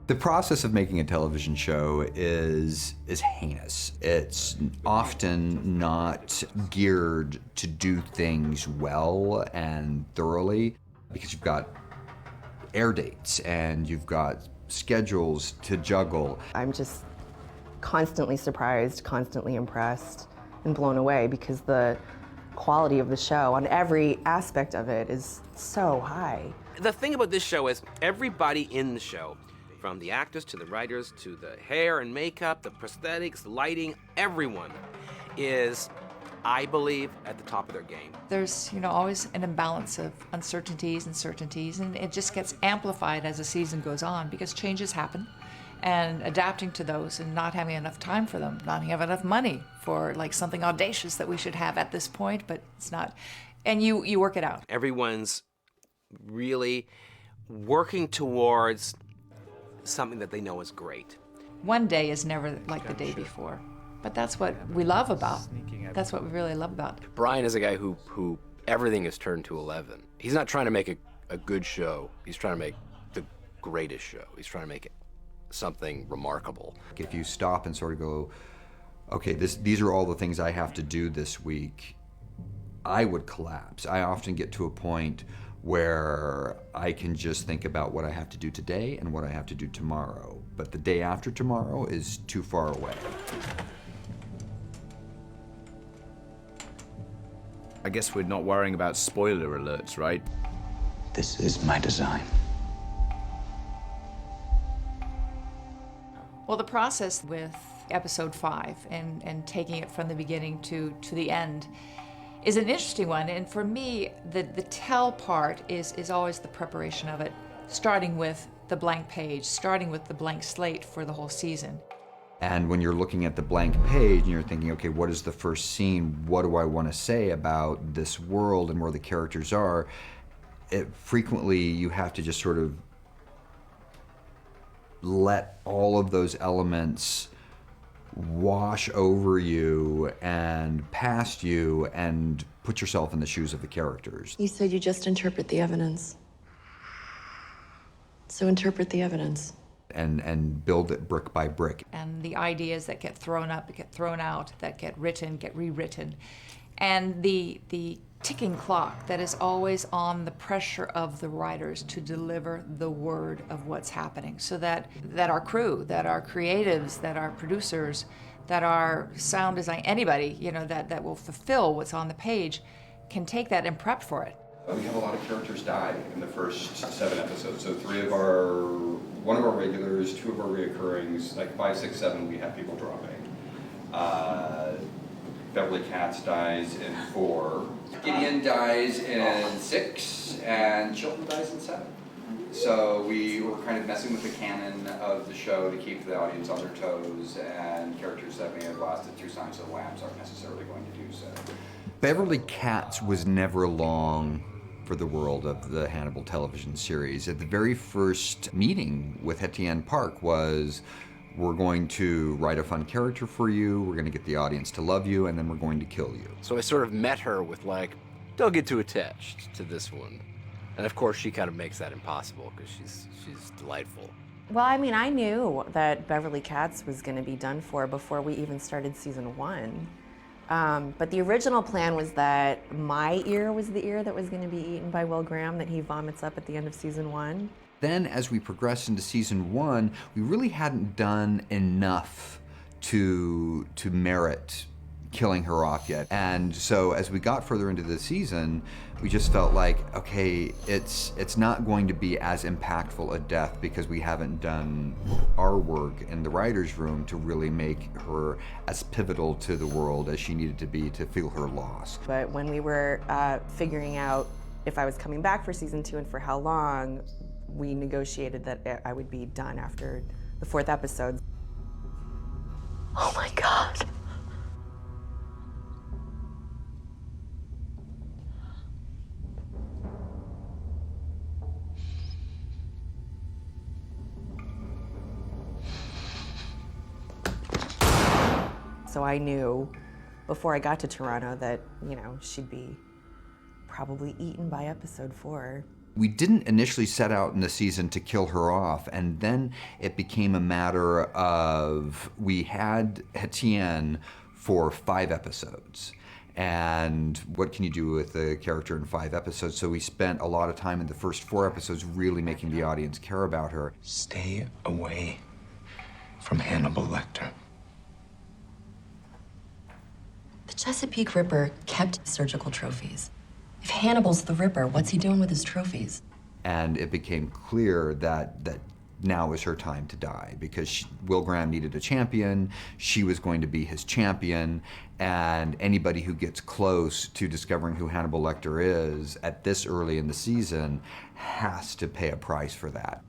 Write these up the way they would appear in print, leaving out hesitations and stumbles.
The process of making a television show is heinous. It's often not geared to do things well and thoroughly because you've got air dates and you've got schedules to juggle. I'm just constantly surprised, constantly impressed, and blown away because the quality of the show on every aspect of it is so high. The thing about this show is everybody in the show, from the actors to the writers to the hair and makeup, the prosthetics, the lighting, everyone is, I believe, at the top of their game. There's, always an imbalance of uncertainties and certainties, and it just gets amplified as the season goes on because changes happen, and adapting to those and not having enough time for them, not having enough money for like something audacious that we should have at this point, but it's not. And you work it out. Everyone's really working towards something that they know is great. One day is never like the day before, but that's what we love about. That's what we really love about. Brian is a guy who everything is turned to 11. He's not trying to make a good show. He's trying to make the greatest show. He's trying to make it something remarkable. If you stop and sort of go, okay, these are all the things I have to do this week, I would collapse. I often get to a point where I can just think about what I have to do today and what I have to do tomorrow. But the day after tomorrow is too far away. I guess we're not worrying about spoiler alerts, right? This is my design. Well, the process with episode 5 and taking it from the beginning to the end is an interesting one. And for me, the tell part is always the preparation of it, starting with the blank page, starting with the blank slate for the whole season. And when you're looking at the blank page and you're thinking, okay, what is the first scene? What do I want to say about this world and where the characters are? Frequently, you have to just sort of let all of those elements wash over you and past you and put yourself in the shoes of the characters. You said you just interpret the evidence. So interpret the evidence. And build it brick by brick. And the ideas that get thrown up, that get thrown out, that get written, get rewritten. And the ticking clock that is always on the pressure of the writers to deliver the word of what's happening, so that our crew, that our creatives, that our producers, that our sound design, anybody, that will fulfill what's on the page can take that and prep for it. We have a lot of characters die in the first 7 episodes. So one of our regulars, 2 of our reoccurrings, like 5, 6, 7, we have people dropping. Beverly Katz dies in 4. Gideon dies in 6, and Chilton dies in 7. So we were kind of messing with the canon of the show to keep the audience on their toes, and characters that may have lasted through Silence of the Lambs aren't necessarily going to do so. Beverly Katz was never long for the world of the Hannibal television series. At the very first meeting with Etienne Park was, we're going to write a fun character for you, we're going to get the audience to love you, and then we're going to kill you. So I sort of met her with like, don't get too attached to this one. And of course she kind of makes that impossible because she's delightful. Well, I mean, I knew that Beverly Katz was going to be done for before we even started season 1. But the original plan was that my ear was the ear that was going to be eaten by Will Graham, that he vomits up at the end of season 1. Then as we progressed into season 1, we really hadn't done enough to merit killing her off yet. And so as we got further into the season, we just felt like, okay, it's not going to be as impactful a death because we haven't done our work in the writer's room to really make her as pivotal to the world as she needed to be to feel her loss. But when we were figuring out if I was coming back for season 2 and for how long, we negotiated that I would be done after the 4th episode. Oh my God. So I knew before I got to Toronto that, she'd be probably eaten by episode 4. We didn't initially set out in the season to kill her off, and then it became a matter of we had Etienne for 5 episodes. And what can you do with a character in 5 episodes? So we spent a lot of time in the first 4 episodes really making the audience care about her. Stay away from Hannibal Lecter. The Chesapeake Ripper kept surgical trophies. If Hannibal's the Ripper, what's he doing with his trophies? And it became clear that now was her time to die, because Will Graham needed a champion, she was going to be his champion, and anybody who gets close to discovering who Hannibal Lecter is at this early in the season has to pay a price for that.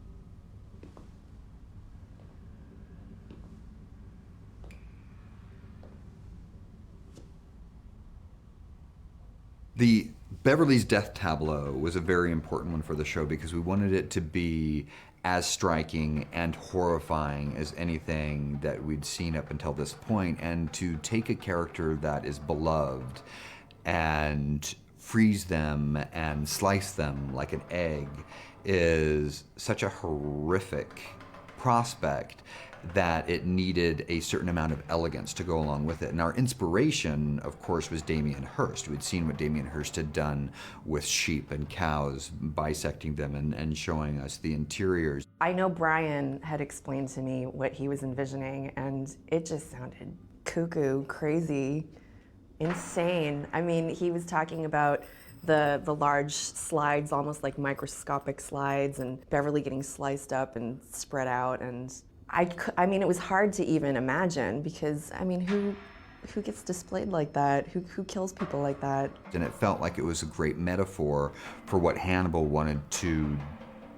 The Beverly's death tableau was a very important one for the show because we wanted it to be as striking and horrifying as anything that we'd seen up until this point, and to take a character that is beloved and freeze them and slice them like an egg is such a horrific prospect that it needed a certain amount of elegance to go along with it. And our inspiration, of course, was Damien Hirst. We'd seen what Damien Hirst had done with sheep and cows, bisecting them and showing us the interiors. I know Brian had explained to me what he was envisioning, and it just sounded cuckoo, crazy, insane. I mean, he was talking about the large slides, almost like microscopic slides, and Beverly getting sliced up and spread out, and I mean, it was hard to even imagine because, I mean, who gets displayed like that? Who kills people like that? And it felt like it was a great metaphor for what Hannibal wanted to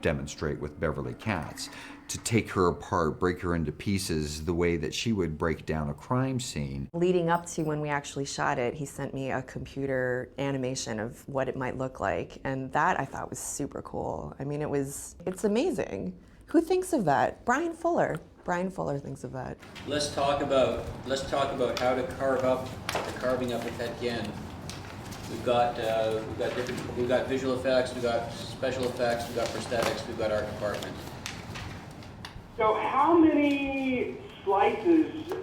demonstrate with Beverly Katz. To take her apart, break her into pieces the way that she would break down a crime scene. Leading up to when we actually shot it, he sent me a computer animation of what it might look like, and that I thought was super cool. I mean, it's amazing. Who thinks of that? Brian Fuller. Brian Fuller thinks of that. Let's talk about how to carve up the carving up with Etienne. We've got visual effects, we've got special effects, we've got prosthetics, we've got art department. So how many slices,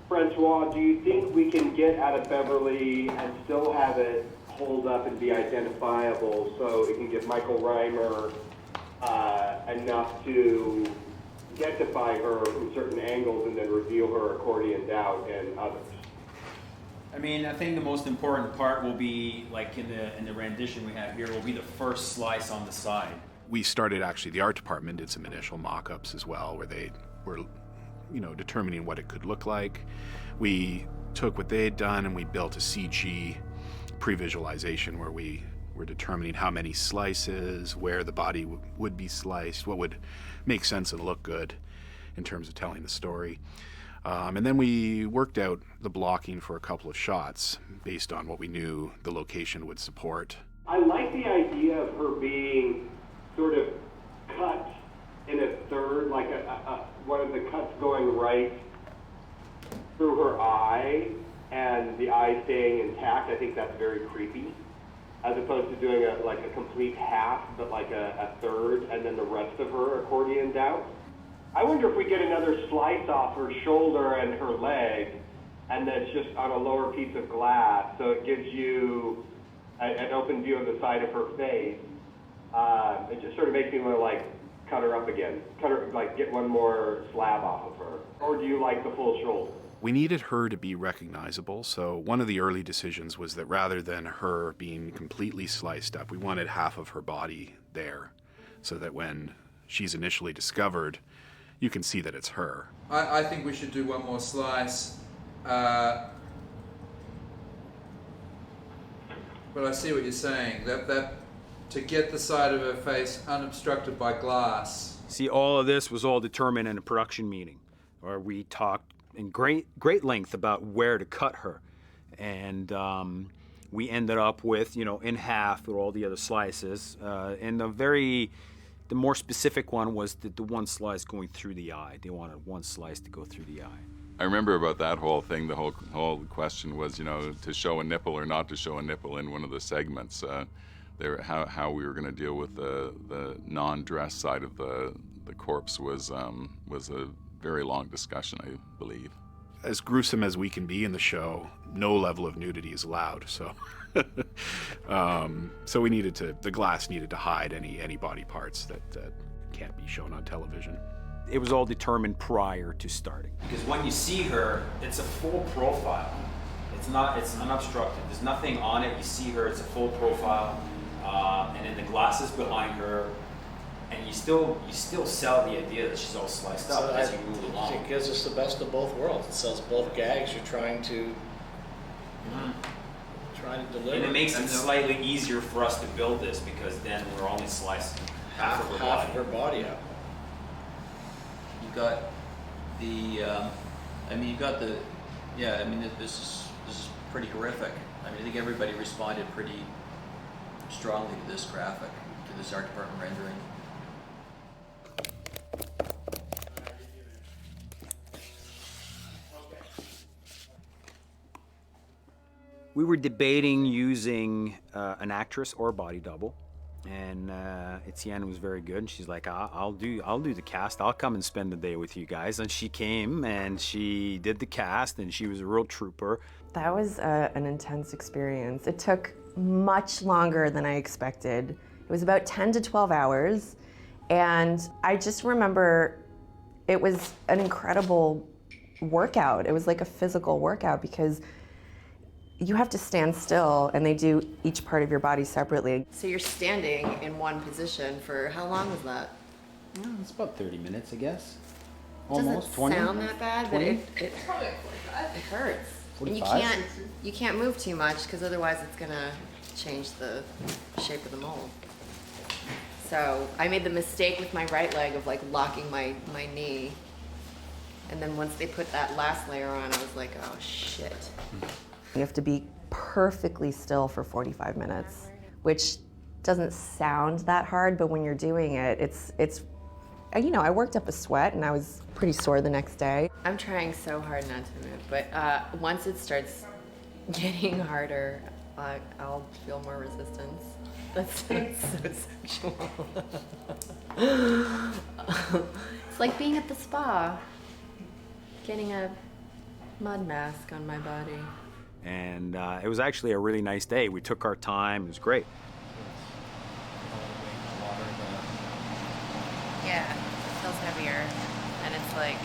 Francois, do you think we can get out of Beverly and still have it hold up and be identifiable so it can give Michael Reimer enough to identify her from certain angles and then reveal her accordioned out and others? I mean, I think the most important part will be, like in the rendition we have here, will be the first slice on the side. We started, actually, the art department did some initial mock-ups as well, where they were, determining what it could look like. We took what they had done and we built a CG pre-visualization where we were determining how many slices, where the body would be sliced, what would make sense and look good in terms of telling the story. And then we worked out the blocking for a couple of shots based on what we knew the location would support. I like the idea of her being sort of cut in a third, like one of the cuts going right through her eye and the eye staying intact. I think that's very creepy, as opposed to doing a complete half, but like a third, and then the rest of her accordioned out. I wonder if we get another slice off her shoulder and her leg, and then it's just on a lower piece of glass, so it gives you an open view of the side of her face. It just sort of makes me want to cut her up again, get one more slab off of her. Or do you like the full shoulder? We needed her to be recognizable, so one of the early decisions was that rather than her being completely sliced up, we wanted half of her body there, so that when she's initially discovered, you can see that it's her. I think we should do one more slice. But I see what you're saying, that to get the side of her face unobstructed by glass. See, all of this was all determined in a production meeting, where we talked in great length about where to cut her, and we ended up with, in half with all the other slices, and the more specific one was the one slice going through the eye. They wanted one slice to go through the eye. I remember about that whole thing, the whole question was, to show a nipple or not to show a nipple in one of the segments. how we were going to deal with the non-dress side of the corpse was a very long discussion, I believe. As gruesome as we can be in the show, no level of nudity is allowed. So, so the glass needed to hide any body parts that can't be shown on television. It was all determined prior to starting. Because when you see her, it's a full profile. It's unobstructed. There's nothing on it. You see her, it's a full profile. And then the glasses behind her, and you still sell the idea that she's all sliced up as you move along. It gives us the best of both worlds. It sells both gags you're trying to deliver. And it makes it slightly easier for us to build this because then we're only slicing half of her body up. You got the, this is pretty horrific. I mean, I think everybody responded pretty strongly to this graphic, to this art department rendering. We were debating using an actress or a body double, and Etienne was very good. And she's like, "I'll do the cast. I'll come and spend the day with you guys." And she came and she did the cast, and she was a real trooper. That was an intense experience. It took much longer than I expected. It was about 10 to 12 hours, and I just remember it was an incredible workout. It was like a physical workout because you have to stand still, and they do each part of your body separately. So you're standing in one position for, how long was that? It's about 30 minutes, I guess. Almost 20. Doesn't sound that bad, 20? but it hurts. 45? And you can't move too much because otherwise it's gonna change the shape of the mold. So I made the mistake with my right leg of like locking my knee. And then once they put that last layer on, I was like, oh shit. You have to be perfectly still for 45 minutes, which doesn't sound that hard, but when you're doing it, it's I worked up a sweat and I was pretty sore the next day. I'm trying so hard not to move, but once it starts getting harder, I'll feel more resistance. That sounds so sexual. It's like being at the spa, getting a mud mask on my body. And it was actually a really nice day. We took our time. It was great. Yeah, it feels heavier, and it's like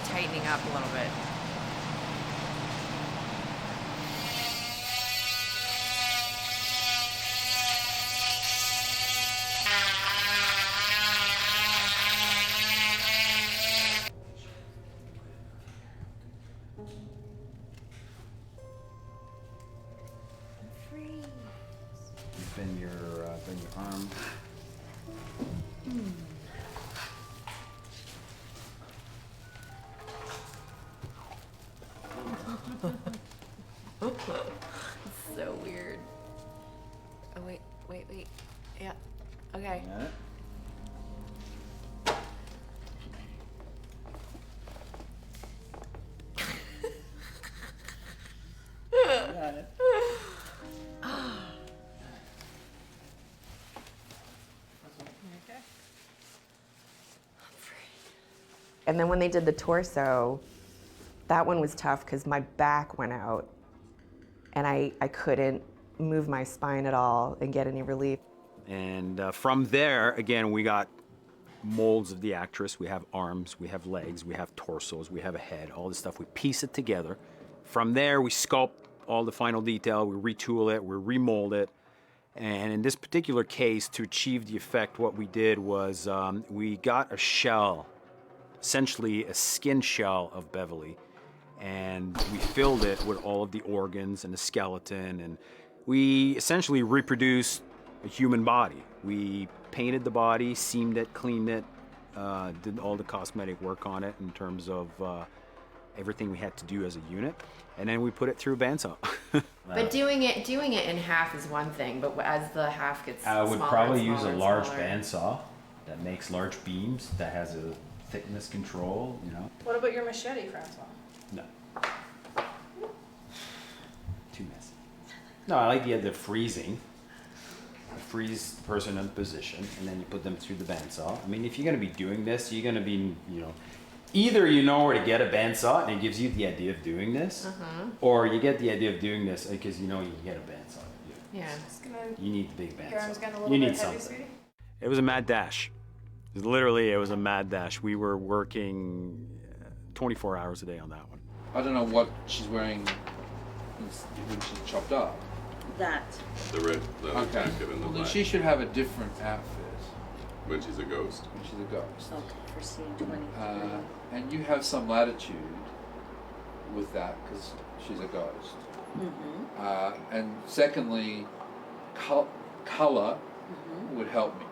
tightening up a little bit. Bend your arm. It's so weird. Oh, wait. Yeah. Okay. Got it? Got it. And then when they did the torso, that one was tough because my back went out and I couldn't move my spine at all and get any relief. And from there, again, we got molds of the actress. We have arms, we have legs, we have torsos, we have a head, all this stuff. We piece it together. From there, we sculpt all the final detail, we retool it, we remold it. And in this particular case, to achieve the effect, what we did was we got a shell, essentially a skin shell of Beverly, and we filled it with all of the organs and the skeleton, and we essentially reproduced a human body. We painted the body, seamed it, cleaned it, did all the cosmetic work on it in terms of everything we had to do as a unit, and then we put it through a bandsaw. But doing it in half is one thing, but as the half gets I would smaller probably and use a smaller and large smaller. bandsaw that makes large beams, that has a thickness control, What about your machete, Francois? No. Too messy. No, I like the freezing. freeze the person in position, and then you put them through the bandsaw. I mean, if you're going to be doing this, you're going to be, either you know where to get a bandsaw and it gives you the idea of doing this, or you get the idea of doing this because you know you can get a bandsaw. Yeah. You need the big Your arm's bandsaw. getting a little You bit need heavy, something. sweetie? It was a mad dash. Literally, it was a mad dash. We were working 24 hours a day on that one. I don't know what she's wearing when she's chopped up. That. The red leather Okay. jacket and the Well, then black. she should have a different outfit When she's a ghost. when she's a ghost. Okay, for scene 23. And you have some latitude with that because she's a ghost. Mm-hmm. And secondly, color would help me.